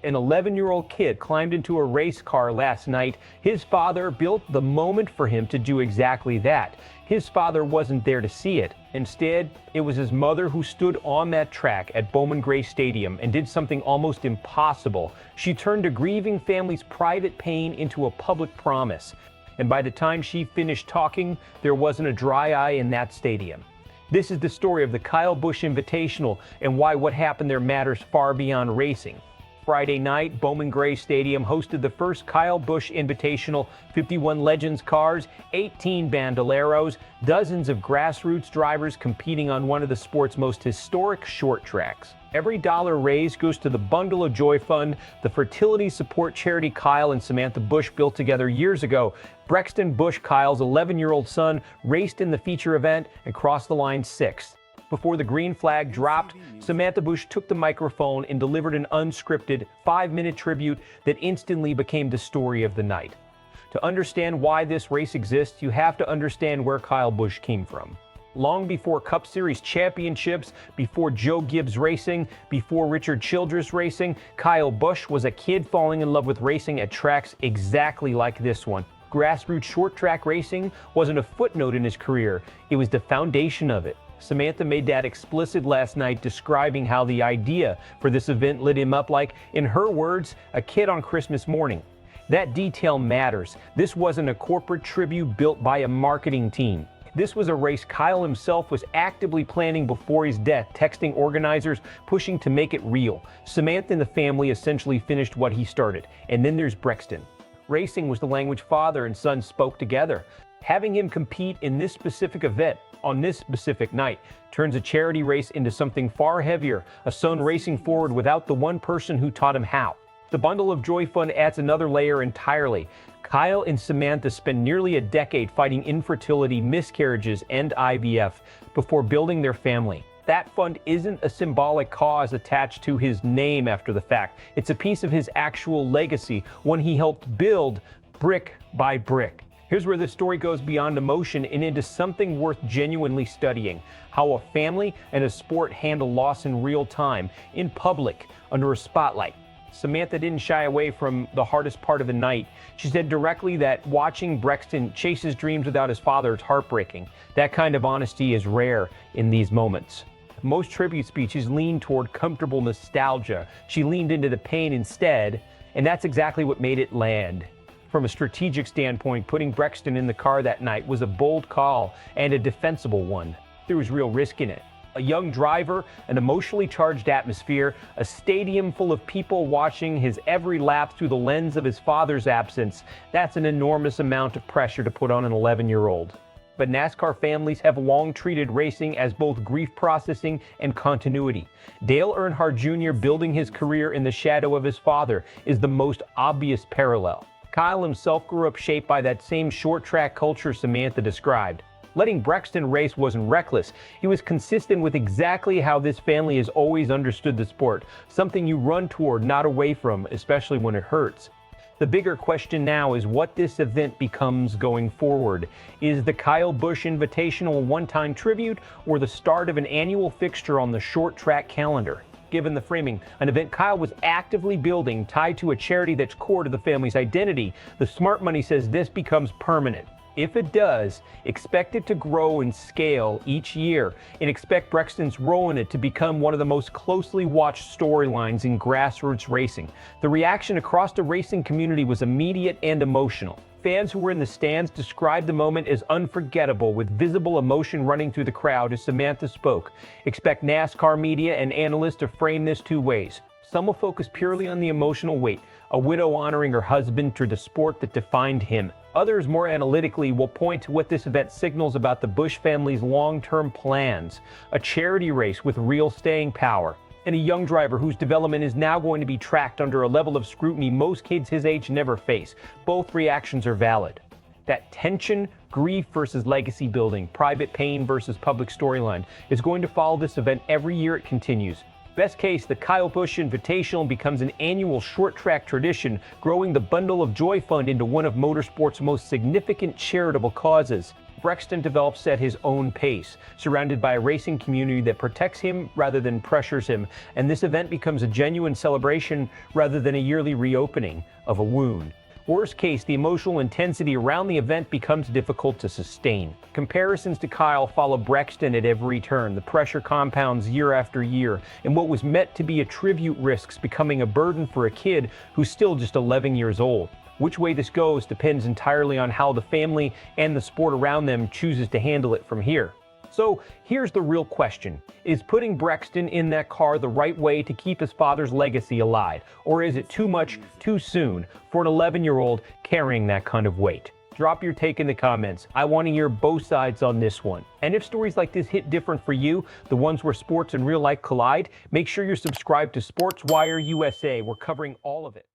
An 11-year-old kid climbed into a race car last night. His father built the moment for him to do exactly that. His father wasn't there to see it. Instead, it was his mother who stood on that track at Bowman Gray Stadium and did something almost impossible. She turned a grieving family's private pain into a public promise. And by the time she finished talking, there wasn't a dry eye in that stadium. This is the story of the Kyle Busch Invitational and why what happened there matters far beyond racing. Friday night, Bowman Gray Stadium hosted the first Kyle Busch Invitational. 51 Legends cars, 18 Bandoleros, dozens of grassroots drivers competing on one of the sport's most historic short tracks. Every dollar raised goes to the Bundle of Joy Fund, the fertility support charity Kyle and Samantha Busch built together years ago. Brexton Busch, Kyle's 11-year-old son, raced in the feature event and crossed the line sixth. Before the green flag dropped, Samantha Busch took the microphone and delivered an unscripted 5-minute tribute that instantly became the story of the night. To understand why this race exists, you have to understand where Kyle Busch came from. Long before Cup Series championships, before Joe Gibbs Racing, before Richard Childress Racing, Kyle Busch was a kid falling in love with racing at tracks exactly like this one. Grassroots short track racing wasn't a footnote in his career, it was the foundation of it. Samantha made that explicit last night, describing how the idea for this event lit him up like, in her words, a kid on Christmas morning. That detail matters. This wasn't a corporate tribute built by a marketing team. This was a race Kyle himself was actively planning before his death, texting organizers, pushing to make it real. Samantha and the family essentially finished what he started. And then there's Brexton. Racing was the language father and son spoke together. Having him compete in this specific event, on this specific night, turns a charity race into something far heavier, a son racing forward without the one person who taught him how. The Bundle of Joy Fund adds another layer entirely. Kyle and Samantha spent nearly a decade fighting infertility, miscarriages, and IVF before building their family. That fund isn't a symbolic cause attached to his name after the fact. It's a piece of his actual legacy, one he helped build brick by brick. Here's where the story goes beyond emotion and into something worth genuinely studying. How a family and a sport handle loss in real time, in public, under a spotlight. Samantha didn't shy away from the hardest part of the night. She said directly that watching Brexton chase his dreams without his father is heartbreaking. That kind of honesty is rare in these moments. Most tribute speeches lean toward comfortable nostalgia. She leaned into the pain instead, and that's exactly what made it land. From a strategic standpoint, putting Brexton in the car that night was a bold call and a defensible one. There was real risk in it. A young driver, an emotionally charged atmosphere, a stadium full of people watching his every lap through the lens of his father's absence. That's an enormous amount of pressure to put on an 11-year-old. But NASCAR families have long treated racing as both grief processing and continuity. Dale Earnhardt Jr. building his career in the shadow of his father is the most obvious parallel. Kyle himself grew up shaped by that same short track culture Samantha described. Letting Brexton race wasn't reckless. He was consistent with exactly how this family has always understood the sport. Something you run toward, not away from, especially when it hurts. The bigger question now is what this event becomes going forward. Is the Kyle Busch Invitational a one-time tribute or the start of an annual fixture on the short track calendar? Given the framing, an event Kyle was actively building tied to a charity that's core to the family's identity, the smart money says this becomes permanent. If it does, expect it to grow in scale each year and expect Brexton's role in it to become one of the most closely watched storylines in grassroots racing. The reaction across the racing community was immediate and emotional. Fans who were in the stands described the moment as unforgettable, with visible emotion running through the crowd as Samantha spoke. Expect NASCAR media and analysts to frame this two ways. Some will focus purely on the emotional weight, a widow honoring her husband through the sport that defined him. Others, more analytically, will point to what this event signals about the Busch family's long-term plans, a charity race with real staying power, and a young driver whose development is now going to be tracked under a level of scrutiny most kids his age never face. Both reactions are valid. That tension, grief versus legacy building, private pain versus public storyline, is going to follow this event every year it continues. Best case, the Kyle Busch Invitational becomes an annual short track tradition, growing the Bundle of Joy Fund into one of motorsport's most significant charitable causes. Brexton develops at his own pace, surrounded by a racing community that protects him rather than pressures him, and this event becomes a genuine celebration rather than a yearly reopening of a wound. Worst case, the emotional intensity around the event becomes difficult to sustain. Comparisons to Kyle follow Brexton at every turn. The pressure compounds year after year, and what was meant to be a tribute risks becoming a burden for a kid who's still just 11 years old. Which way this goes depends entirely on how the family and the sport around them chooses to handle it from here. So here's the real question. Is putting Brexton in that car the right way to keep his father's legacy alive? Or is it too much, too soon for an 11-year-old carrying that kind of weight? Drop your take in the comments. I want to hear both sides on this one. And if stories like this hit different for you, the ones where sports and real life collide, make sure you're subscribed to SportsWire USA. We're covering all of it.